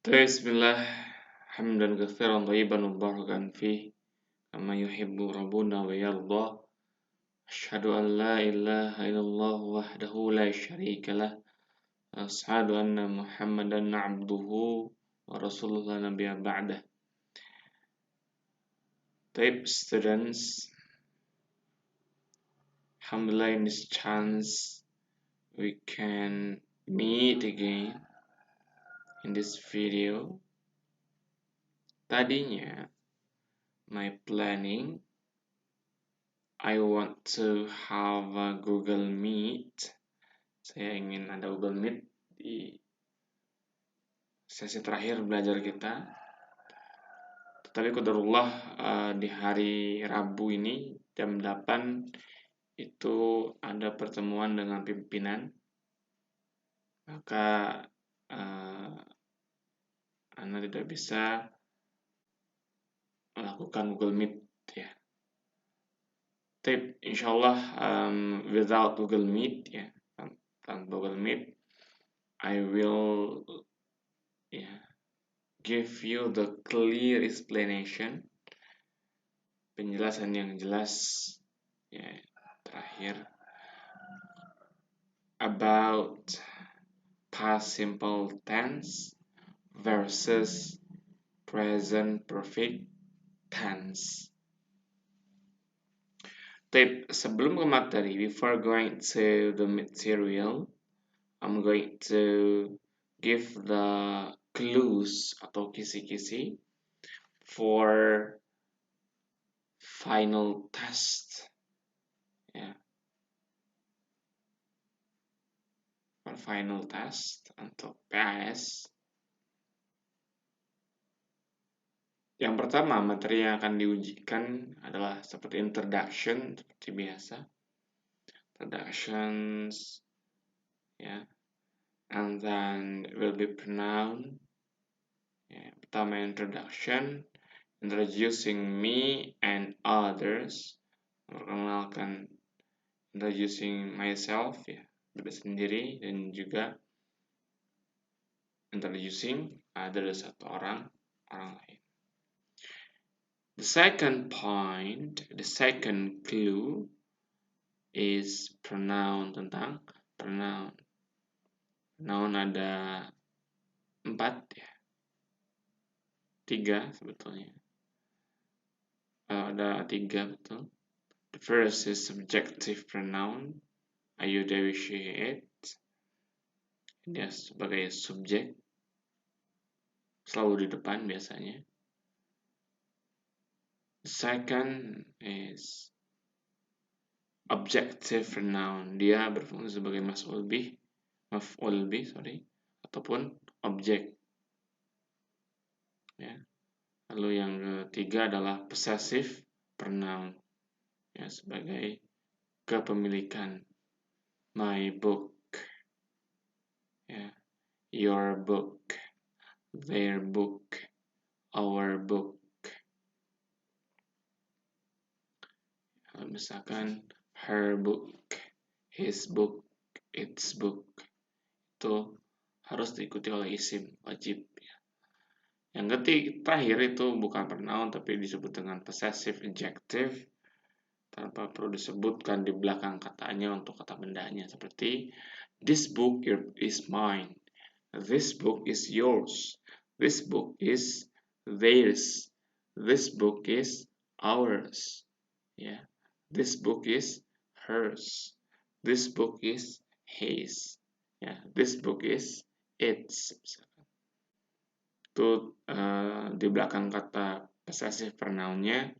Bismillah, hamdan katsiran thayyiban mubarakan fih, kama yuhibbu rabbuna wa yarda. Asyhadu an la ilaha illallah wahdahu la syarika lah. Asyhadu anna Muhammadan abduhu wa rasuluhu la nabiyya ba'dah. Taib students, alhamdulillah in this chance we can meet again in this video. Tadinya my planning, I want to have a Google Meet. Saya ingin ada Google Meet di sesi terakhir belajar kita. Tetapi qadarullah di hari Rabu ini jam 8 itu ada pertemuan dengan pimpinan. Maka Anda tidak bisa melakukan Google Meet ya. Tapi insyaallah without Google Meet ya, tanpa Google Meet I will give you the clear explanation, penjelasan yang jelas ya, terakhir about past simple tense versus present perfect tense. Tapi sebelum ke materi, before going to the material, I'm going to give the clues atau kisi-kisi for final test. Ya. For final test untuk PAS. Yang pertama, materi yang akan diujikan adalah seperti introduction, seperti biasa. Introductions, ya. And then will be pronoun. Ya, pertama introduction, introducing me and others, memperkenalkan, introducing myself, ya, diri sendiri, dan juga introducing others atau orang lain. The second point, the second clue is pronoun, tentang pronoun. Pronoun ada 4 ya. 3 sebetulnya. Ada 3 betul. The first is subjective pronoun. Ayu, Dewi, she, it. Dia sebagai subjek. Selalu di depan biasanya. The second is objective pronoun. Dia berfungsi sebagai maf'ul bih, ataupun objek. Ya. Lalu yang ketiga adalah possessive pronoun. Ya, sebagai kepemilikan. My book. Ya. Your book. Their book. Our book. Misalkan her book, his book, its book, itu harus diikuti oleh isim, wajib ya. Yang terakhir itu bukan pronoun tapi disebut dengan possessive adjective, tanpa perlu disebutkan di belakang katanya untuk kata bendanya, seperti this book is mine, this book is yours, this book is theirs, this book is ours, ya. This book is hers. This book is his. Ya, this book is its. Itu di belakang kata possessive pronounnya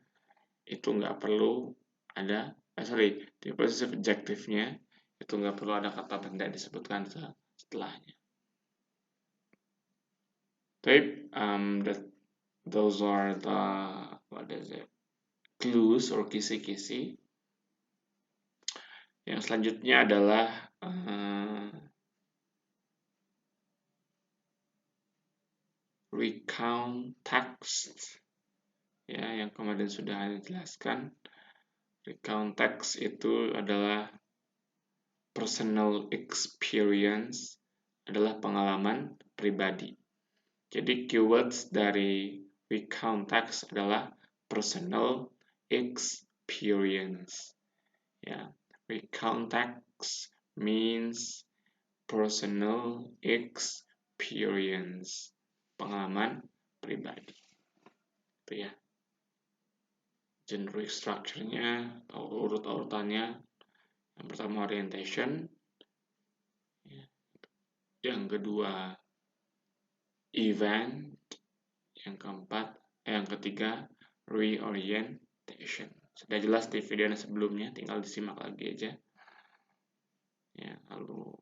itu nggak perlu ada, di possessive adjective-nya itu nggak perlu ada kata benda disebutkan setelahnya. Tapi those are the clues or kisi-kisi. Yang selanjutnya adalah recount text. Ya, yang kemarin sudah dijelaskan. Recount text itu adalah personal experience, adalah pengalaman pribadi. Jadi keywords dari recount text adalah personal experience. Ya, recount text means personal experience, pengalaman pribadi. Itu ya. Generic structure-nya atau urut-urutannya. Yang pertama orientation, yang kedua event, yang ketiga reorientation. Sudah jelas di video yang sebelumnya, tinggal disimak lagi aja. Ya, lalu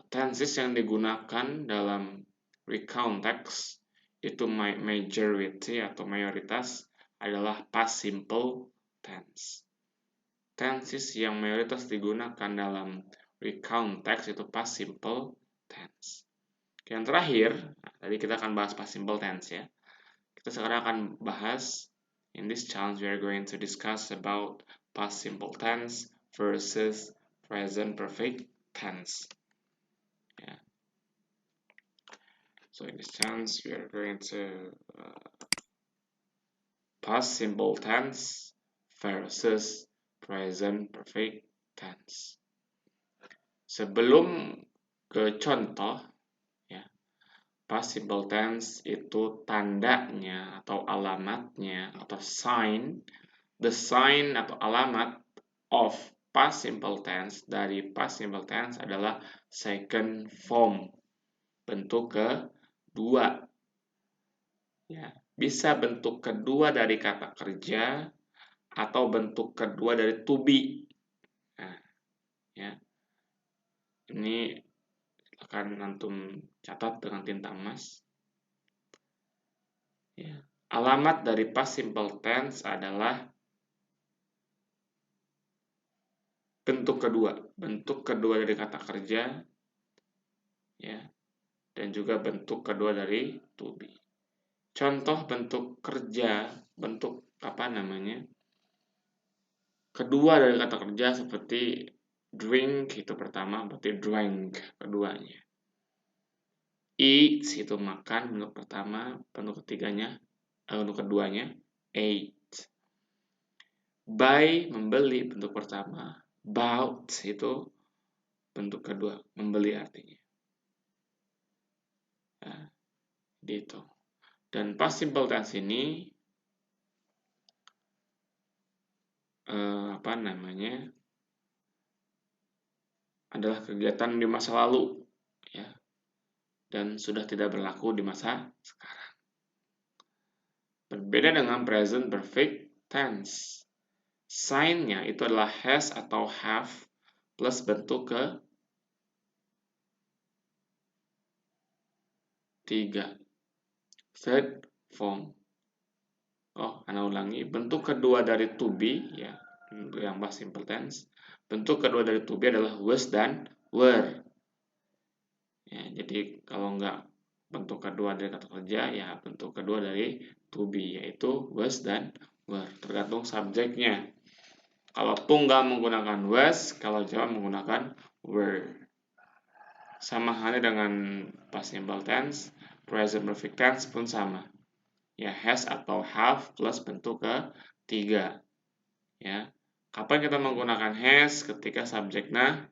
tenses yang digunakan dalam recount text itu majority atau mayoritas adalah past simple tense. Tenses yang mayoritas digunakan dalam recount text itu past simple tense. Yang terakhir, tadi kita akan bahas past simple tense ya. Kita sekarang akan bahas, in this challenge we are going to discuss about past simple tense versus present perfect tense. Yeah. So in this challenge we are going to past simple tense versus present perfect tense. Sebelum ke contoh, ya, past simple tense itu tandanya atau alamatnya atau sign, the sign atau alamat of past simple tense dari past simple tense adalah second form, bentuk kedua. Ya, bisa bentuk kedua dari kata kerja atau bentuk kedua dari to be. Nah, ya. Ini akan antum catat dengan tinta emas. Ya. Alamat dari past simple tense adalah bentuk kedua dari kata kerja, ya, dan juga bentuk kedua dari to be. Contoh bentuk kerja, bentuk kedua dari kata kerja seperti drink itu pertama, berarti drank keduanya. Eat itu makan, bentuk pertama, bentuk keduanya ate. Buy membeli, bentuk pertama. Bought itu bentuk kedua, membeli artinya. Nah, gitu. Dan past simple tense ini adalah kegiatan di masa lalu, ya, dan sudah tidak berlaku di masa sekarang. Berbeda dengan present perfect tense. Sign-nya itu adalah has atau have plus bentuk ketiga, third form. Anda ulangi, bentuk kedua dari to be, ya, yang past simple tense. Bentuk kedua dari to be adalah was dan were. Ya, jadi kalau enggak bentuk kedua dari kata kerja, ya bentuk kedua dari to be, yaitu was dan were. Tergantung subjeknya. Kalau tunggal menggunakan was, kalau jawab menggunakan were. Sama halnya dengan past simple tense, present perfect tense pun sama. Ya, has atau have plus bentuk ketiga. Ya. Kapan kita menggunakan has? Ketika subjeknya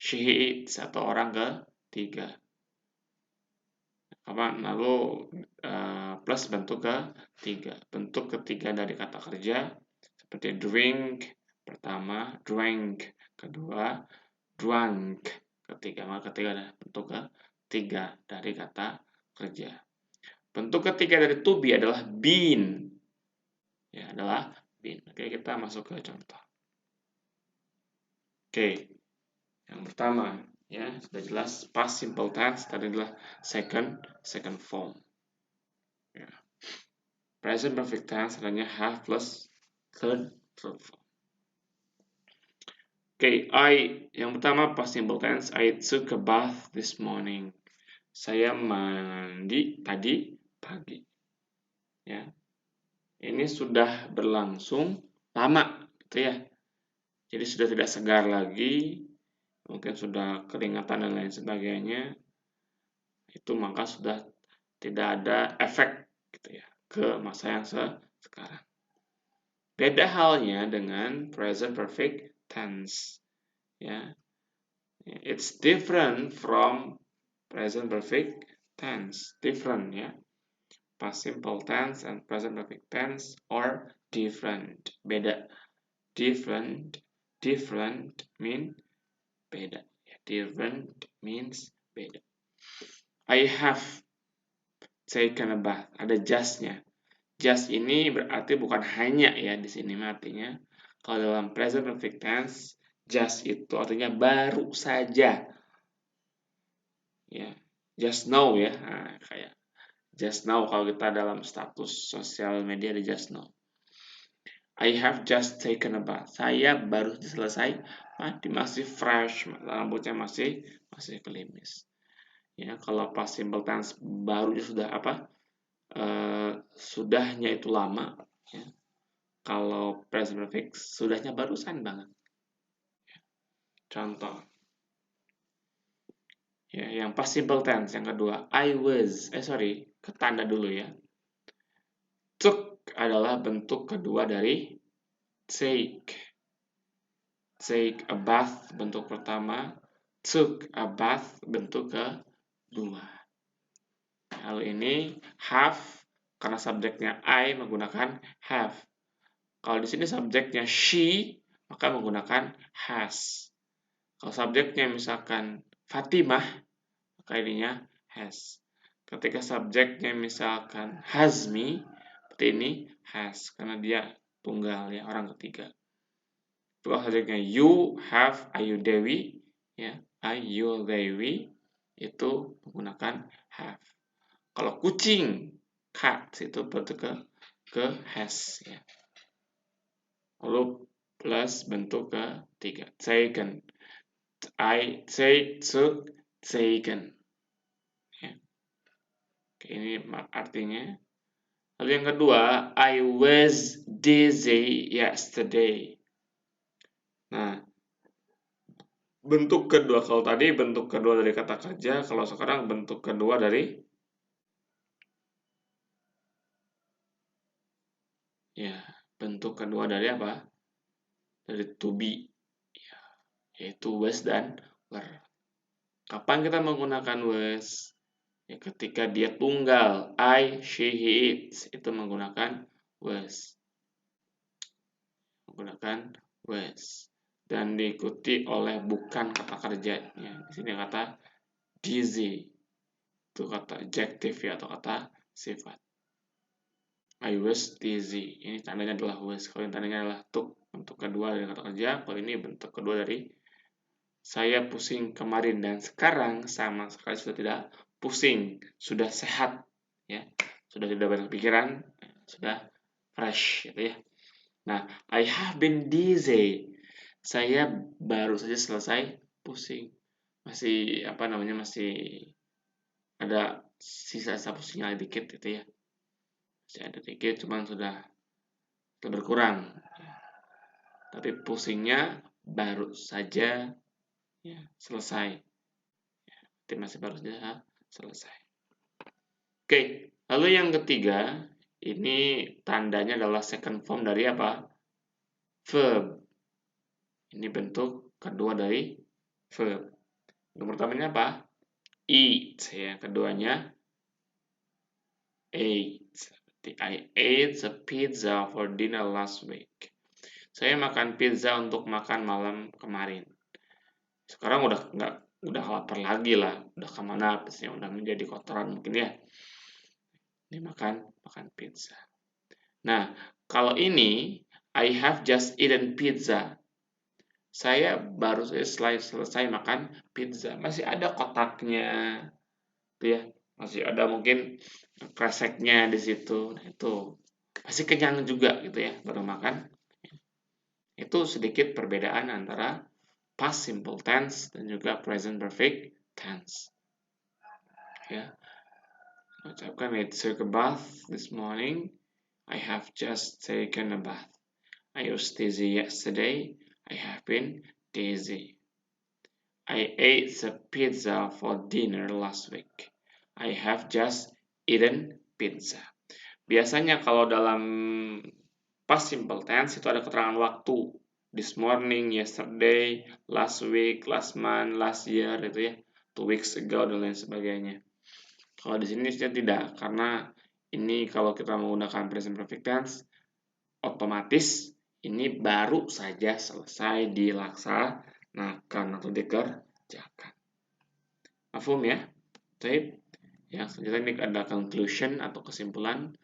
she, it, atau orang ketiga. Lalu plus bentuk ketiga. Bentuk ketiga dari kata kerja seperti drink pertama, drank kedua, drunk ketiga. Maka ketiga adalah bentuk ketiga dari kata kerja. Bentuk ketiga dari to be adalah been. Ya, adalah been. Oke, kita masuk ke contoh. Oke. Yang pertama, ya, sudah jelas past simple tense tadi adalah second form. Ya. Present perfect tense adanya have plus third form. Oke, yang pertama past simple tense, I took a bath this morning. Saya mandi tadi pagi. Ya. Ini sudah berlangsung lama, gitu ya. Jadi sudah tidak segar lagi, mungkin sudah keringatan dan lain sebagainya. Itu maka sudah tidak ada efek gitu ya ke masa yang sekarang. Beda halnya dengan present perfect tense. Ya, it's different from present perfect tense. Different ya. Past simple tense and present perfect tense are different. Beda. Different. Different mean beda. Different means beda. I have taken a bath. Ada just-nya. Just ini berarti bukan hanya ya di sini artinya. Kalau dalam present perfect tense, just itu artinya baru saja. Ya, just now ya. Nah, kayak just now kalau kita dalam status sosial media di just now. I have just taken a bath. Saya baru selesai mandi, masih fresh, rambutnya masih kelimis. Ya, kalau past simple tense barunya sudah apa? Sudahnya itu lama. Ya. Kalau present perfect sudahnya barusan banget. Contoh. Ya, yang past simple tense yang kedua, I was. Ketanda dulu ya. Took adalah bentuk kedua dari take. Take a bath bentuk pertama, took a bath bentuk kedua. Lalu ini have karena subjeknya I menggunakan have. Kalau di sini subjeknya she maka menggunakan has. Kalau subjeknya misalkan Fatimah maka ininya has. Ketika subjeknya misalkan Hazmi seperti ini has karena dia tunggal ya orang ketiga. Kalau subjeknya you, have, Ayu Dewi, ya, Ayu Dewi itu menggunakan have. Kalau kucing, cat itu bentuk ke has, ya. Lalu plus bentuk ketiga, taken. I take, took, taken. Ya. Oke, ini artinya. Lalu yang kedua, I was dizzy yesterday. Nah, bentuk kedua, kalau tadi bentuk kedua dari kata kerja, kalau sekarang bentuk kedua dari bentuk kedua dari apa? Dari to be. Ya, yaitu was dan were. Kapan kita menggunakan was? Ya, ketika dia tunggal, I, she, he, it, itu menggunakan was. Menggunakan was. Dan diikuti oleh bukan kata kerjanya. Di sini kata dizzy. Itu kata adjective ya atau kata sifat. I was dizzy. Ini tandanya adalah was. Kalau yang tandanya adalah took. Bentuk kedua dari kata kerja. Kalau ini bentuk kedua dari saya pusing kemarin dan sekarang sama sekali sudah tidak pusing, sudah sehat, ya, sudah tidak banyak pikiran, sudah fresh, gitu ya. Nah, I have been dizzy. Saya baru saja selesai pusing. Masih masih ada sisa-sisa pusingnya dikit gitu ya. Masih ada dikit, cuman sudah berkurang. Tapi pusingnya baru saja ya, selesai. Ya, masih baru saja selesai. Oke, lalu yang ketiga, ini tandanya adalah second form dari apa? Verb. Ini bentuk kedua dari verb. Yang pertamanya apa? Eat. Ya, keduanya ate. I ate a pizza for dinner last week. Saya makan pizza untuk makan malam kemarin. Sekarang udah lapar lagi lah, udah kemana habisnya, udah menjadi kotoran mungkin ya. Ini makan pizza. Nah, kalau ini I have just eaten pizza. Saya baru selesai makan pizza. Masih ada kotaknya, ya. Masih ada mungkin kreseknya di situ. Nah, itu masih kenyang juga gitu ya baru makan. Itu sedikit perbedaan antara past simple tense dan juga present perfect tense. Ya. Ucapkan I took a bath this morning. I have just taken a bath. I was dizzy yesterday. I have been dizzy. I ate the pizza for dinner last week. I have just eaten pizza. Biasanya kalau dalam past simple tense itu ada keterangan waktu. This morning, yesterday, last week, last month, last year, itu ya. 2 weeks ago, dan lain sebagainya. Kalau di sini tidak, karena ini kalau kita menggunakan present perfect tense, otomatis ini baru saja selesai dilaksanakan atau dikerjakan. Mafhum ya? Baik. Yang selanjutnya ini ada conclusion atau kesimpulan.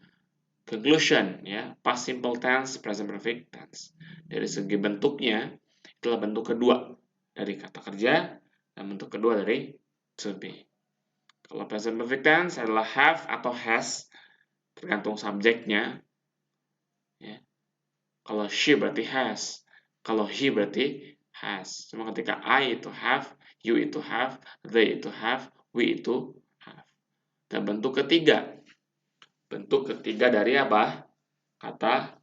Conclusion ya, past simple tense, present perfect tense. Dari segi bentuknya, itulah bentuk kedua dari kata kerja dan bentuk kedua dari to be. Kalau present perfect tense adalah have atau has, tergantung subjeknya. Ya. Kalau she berarti has, kalau he berarti has. Cuma ketika I itu have, you itu have, they itu have, we itu have. Dan bentuk ketiga dari apa? Kata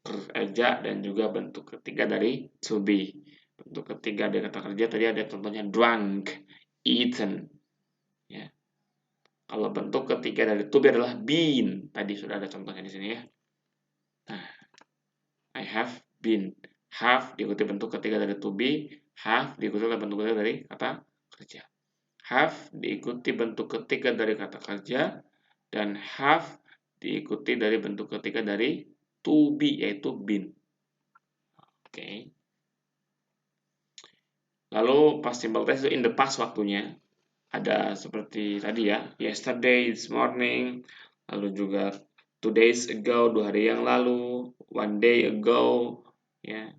kerja dan juga bentuk ketiga dari to be. Bentuk ketiga dari kata kerja tadi ada contohnya drunk, eaten. Ya. Kalau bentuk ketiga dari to be adalah been. Tadi sudah ada contohnya di sini ya. Nah, I have been. Have diikuti bentuk ketiga dari to be, have diikuti oleh bentuk ketiga dari kata kerja. Have diikuti bentuk ketiga dari kata kerja, dan have diikuti dari bentuk ketiga dari to be, yaitu been. Oke. Lalu past simple tense itu in the past waktunya. Ada seperti tadi ya, yesterday, this morning, lalu juga 2 days ago, 2 hari yang lalu, 1 day ago, ya.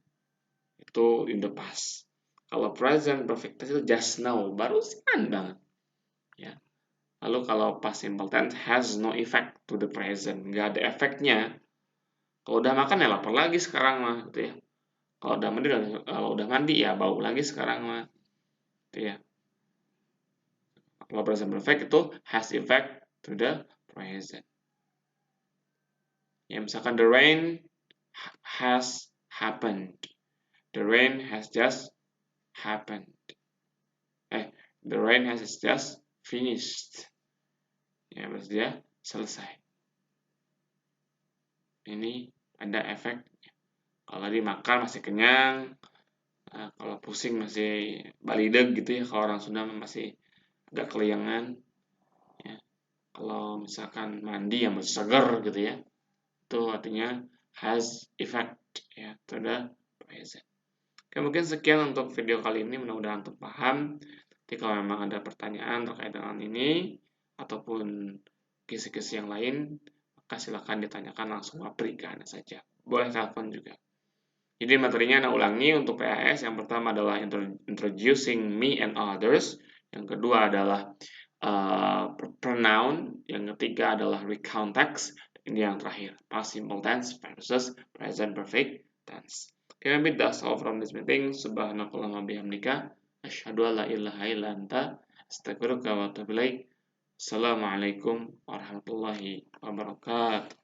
Itu in the past. Kalau present perfect tense itu just now, barusan banget. Ya. Lalu kalau past simple tense has no effect to the present, nggak ada efeknya. Kalau udah makan ya lapar lagi sekarang mah, gitu ya. Kalau udah mandi ya bau lagi sekarang mah, gitu ya. Kalau present perfect itu has effect to the present. Ya misalkan the rain has happened. The rain has just happened. The rain has just finished. Ya, berarti dia selesai. Ini ada efek. Kalau tadi makan masih kenyang, kalau pusing masih balideg gitu ya. Kalau orang Sunda masih agak keliangan. Ya. Kalau misalkan mandi ya masih seger gitu ya. Itu artinya has effect ya to the present. Oke, mungkin sekian untuk video kali ini, mudah-mudahan untuk paham. Jadi kalau memang ada pertanyaan terkait dengan ini ataupun kisi-kisi yang lain, maka silakan ditanyakan langsung aplikasikan saja. Boleh telepon juga. Jadi materinya Anda ulangi untuk PAS. Yang pertama adalah introducing me and others. Yang kedua adalah pronoun. Yang ketiga adalah recount text. Ini yang terakhir, past simple tense versus present perfect tense. Okay, maybe that's all from this meeting. Subhanakallahumma bihamdika, asyhadu an la ilaha illa anta, astaghfiruka wa atubu ilaik. Assalamualaikum warahmatullahi wabarakatuh.